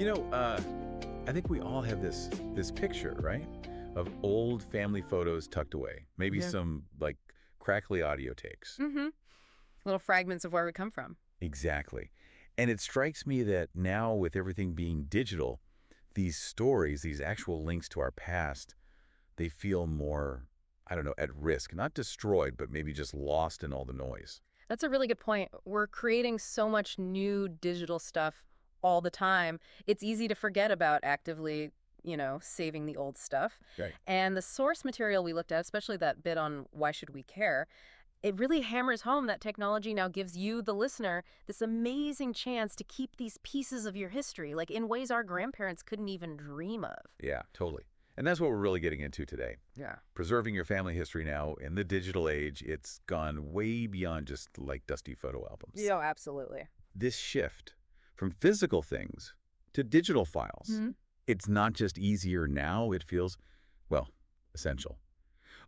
You know, I think we all have this picture, right? Of old family photos tucked away. Maybe Yeah. some like crackly audio takes. Mm-hmm. Little fragments of where we come from. Exactly. And it strikes me that now with everything being digital, these stories, these actual links to our past, they feel more, I don't know, at risk. Not destroyed, but maybe just lost in all the noise. That's a really good point. We're creating so much new digital stuff all the time. It's easy to forget about actively, saving the old stuff. Right. And the source material we looked at, especially that bit on why should we care, it really hammers home that technology now gives you, the listener, this amazing chance to keep these pieces of your history, like in ways our grandparents couldn't even dream of. Yeah, totally. And that's what we're really getting into today. Yeah. Preserving your family history now in the digital age, it's gone way beyond just like dusty photo albums. Yeah, absolutely. This shift from physical things to digital files, Hmm. it's not just easier now, it feels, well, essential.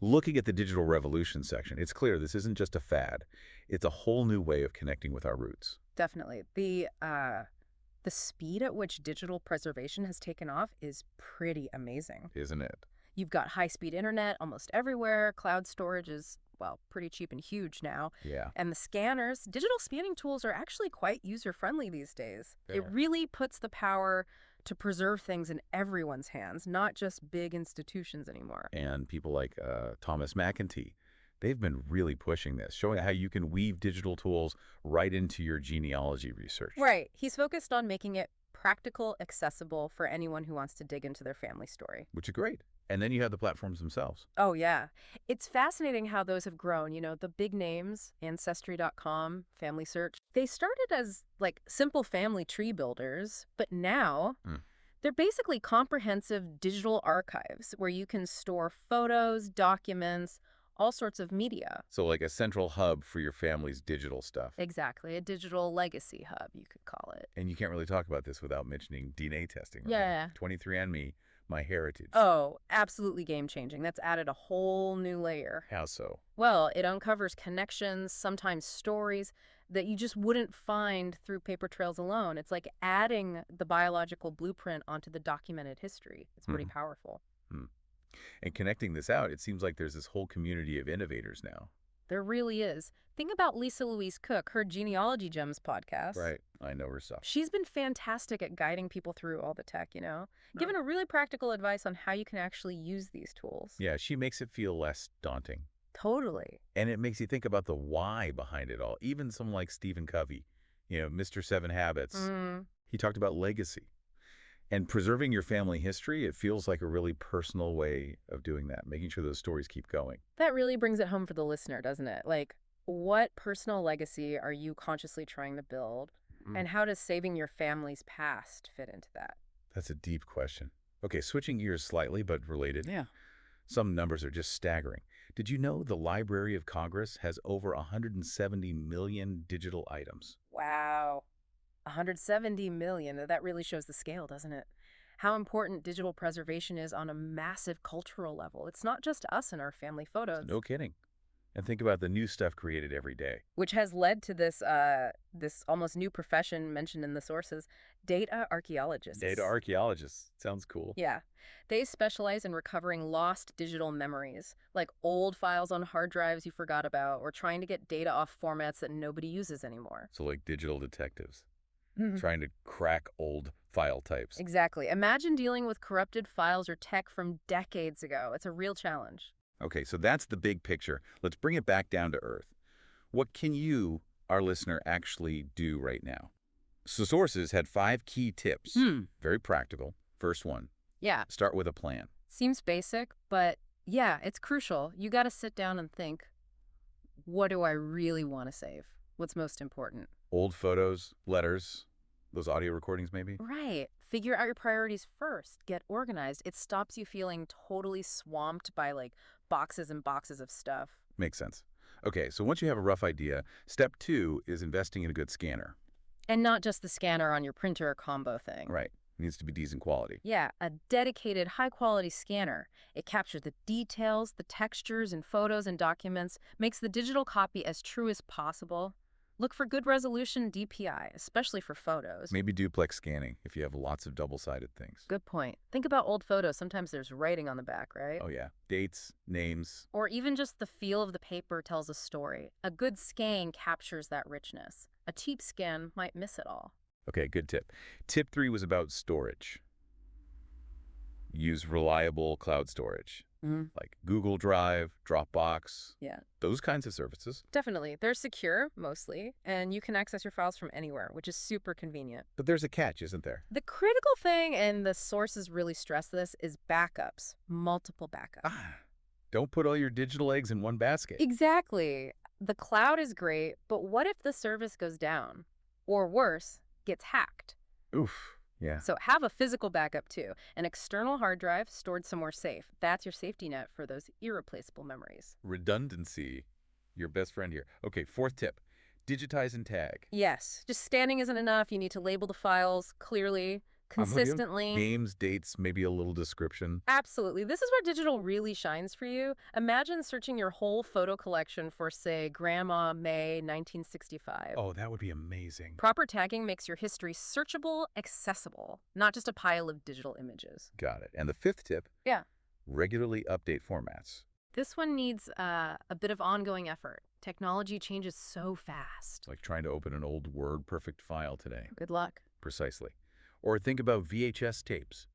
Looking at the digital revolution section, it's clear this isn't just a fad. It's a whole new way of connecting with our roots, Definitely. The speed at which digital preservation has taken off is pretty amazing. isn't it? You've got high-speed internet almost everywhere. Cloud storage is, well, pretty cheap and huge now. Yeah. And the scanners, digital scanning tools are actually quite user-friendly these days. They It are. really puts the power to preserve things in everyone's hands, not just big institutions anymore. And people like Thomas McEntee, they've been really pushing this, showing how you can weave digital tools right into your genealogy research. Right. He's focused on making it practical, accessible for anyone who wants to dig into their family story. Which is great. And then you have the platforms themselves. Oh, yeah. It's fascinating how those have grown. The big names, Ancestry.com, Family Search, they started as like simple family tree builders, but now Hmm. they're basically comprehensive digital archives where you can store photos, documents, all sorts of media. So like a central hub for your family's digital stuff. Exactly. A digital legacy hub, you could call it. And you can't really talk about this without mentioning DNA testing. Right? Yeah. 23andMe, my heritage. Oh, absolutely game-changing. That's added a whole new layer. How so? Well, it uncovers connections, sometimes stories, that you just wouldn't find through paper trails alone. It's like adding the biological blueprint onto the documented history. It's pretty powerful. Hmm. And connecting this out, it seems like there's this whole community of innovators now. There really is. Think about Lisa Louise Cook, her Genealogy Gems podcast. Right. I know her stuff. She's been fantastic at guiding people through all the tech, giving a really practical advice on how you can actually use these tools. Yeah, she makes it feel less daunting. Totally. And it makes you think about the why behind it all. Even someone like Stephen Covey, Mr. Seven Habits, Mm. he talked about legacy. And preserving your family history, it feels like a really personal way of doing that, making sure those stories keep going. That really brings it home for the listener, doesn't it? Like, what personal legacy are you consciously trying to build? And how does saving your family's past fit into that? That's a deep question. Okay, switching gears slightly, but related. Yeah. Some numbers are just staggering. Did you know the Library of Congress has over 170 million digital items? Wow. 170 million. That really shows the scale, doesn't it? How important digital preservation is on a massive cultural level. It's not just us and our family photos. No kidding. And think about the new stuff created every day. Which has led to this almost new profession mentioned in the sources, data archaeologists. Data archaeologists. Sounds cool. Yeah. They specialize in recovering lost digital memories, like old files on hard drives you forgot about, or trying to get data off formats that nobody uses anymore. So like digital detectives, trying to crack old file types. Exactly. Imagine dealing with corrupted files or tech from decades ago. It's a real challenge. Okay, so that's the big picture. Let's bring it back down to earth. What can you, our listener, actually do right now? So Sources had 5 key tips. Very practical. First one, Yeah. start with a plan. Seems basic, but yeah, it's crucial. You got to sit down and think, what do I really want to save? What's most important? Old photos, letters, those audio recordings maybe? Right. Figure out your priorities first. Get organized. It stops you feeling totally swamped by like boxes and boxes of stuff. Makes sense. Okay, so once you have a rough idea, step 2 is investing in a good scanner. And not just the scanner on your printer or combo thing. Right. It needs to be decent quality. Yeah, a dedicated high-quality scanner. It captures the details, the textures and photos and documents, makes the digital copy as true as possible. Look for good resolution DPI, especially for photos. Maybe duplex scanning if you have lots of double-sided things. Good point. Think about old photos. Sometimes there's writing on the back, right? Oh yeah, dates, names. Or even just the feel of the paper tells a story. A good scan captures that richness. A cheap scan might miss it all. Okay, good tip. Tip 3 was about storage. Use reliable cloud storage, like Google Drive, Dropbox, Yeah. those kinds of services. Definitely. They're secure, mostly, and you can access your files from anywhere, which is super convenient. But there's a catch, isn't there? The critical thing, and the sources really stress this, is backups. Multiple backups. Don't put all your digital eggs in one basket. Exactly. The cloud is great, but what if the service goes down? Or worse, gets hacked? Oof, yeah. So have a physical backup too. An external hard drive stored somewhere safe. That's your safety net for those irreplaceable memories. Redundancy, your best friend here. Okay, 4th tip, digitize and tag. Yes, just scanning isn't enough. You need to label the files clearly, I'm with you. consistently. Names, dates, maybe a little description. Absolutely. This is where digital really shines for you. Imagine searching your whole photo collection for, say, Grandma May 1965. Oh, that would be amazing. Proper tagging makes your history searchable, accessible, not just a pile of digital images. Got it. And the 5th tip, Yeah. regularly update formats. This one needs a bit of ongoing effort. Technology changes so fast. It's like trying to open an old Word perfect file today. Good luck. Precisely. Or think about VHS tapes,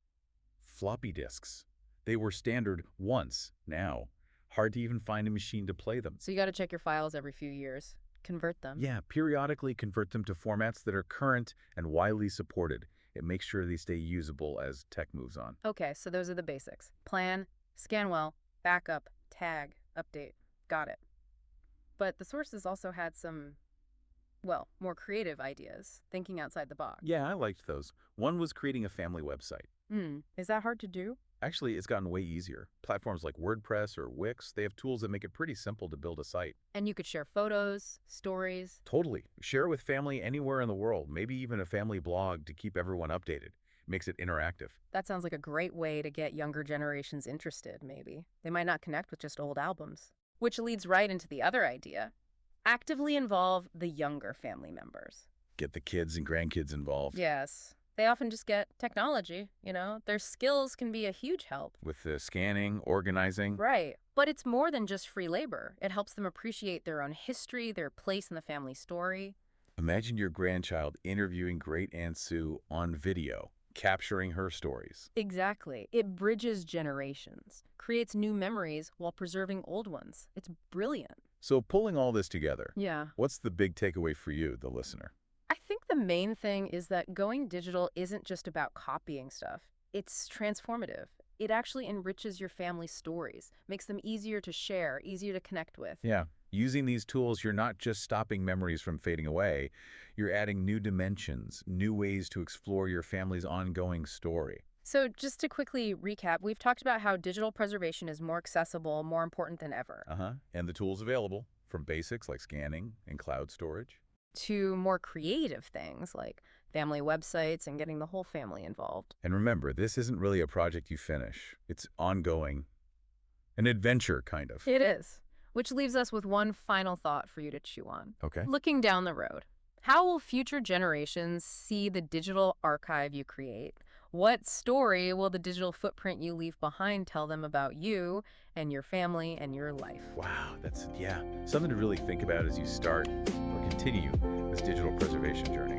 floppy disks. They were standard once, now. Hard to even find a machine to play them. So you got to check your files every few years. Convert them. Yeah, periodically convert them to formats that are current and widely supported. It makes sure they stay usable as tech moves on. Okay, so those are the basics. Plan, scan well, backup, tag, update. Got it. But the sources also had some, well, more creative ideas, thinking outside the box. Yeah, I liked those. One was creating a family website. Is that hard to do? Actually, it's gotten way easier. Platforms like WordPress or Wix, they have tools that make it pretty simple to build a site. And you could share photos, stories. Totally. Share it with family anywhere in the world, maybe even a family blog to keep everyone updated. Makes it interactive. That sounds like a great way to get younger generations interested, maybe. They might not connect with just old albums. Which leads right into the other idea. Actively involve the younger family members. Get the kids and grandkids involved. Yes. They often just get technology, you know? Their skills can be a huge help. With the scanning, organizing. Right. But it's more than just free labor. It helps them appreciate their own history, their place in the family story. Imagine your grandchild interviewing Great Aunt Sue on video, capturing her stories. Exactly. It bridges generations, creates new memories while preserving old ones. It's brilliant. So pulling all this together, Yeah. what's the big takeaway for you, the listener? I think the main thing is that going digital isn't just about copying stuff. It's transformative. It actually enriches your family's stories, makes them easier to share, easier to connect with. Yeah, using these tools, you're not just stopping memories from fading away. You're adding new dimensions, new ways to explore your family's ongoing story. So just to quickly recap, we've talked about how digital preservation is more accessible, more important than ever, And the tools available, from basics like scanning and cloud storage. to more creative things like family websites and getting the whole family involved. And remember, this isn't really a project you finish. It's ongoing. An adventure, kind of. It is. Which leaves us with one final thought for you to chew on. Okay. Looking down the road, how will future generations see the digital archive you create? What story will the digital footprint you leave behind tell them about you and your family and your life? Wow, that's, something to really think about as you start or continue this digital preservation journey.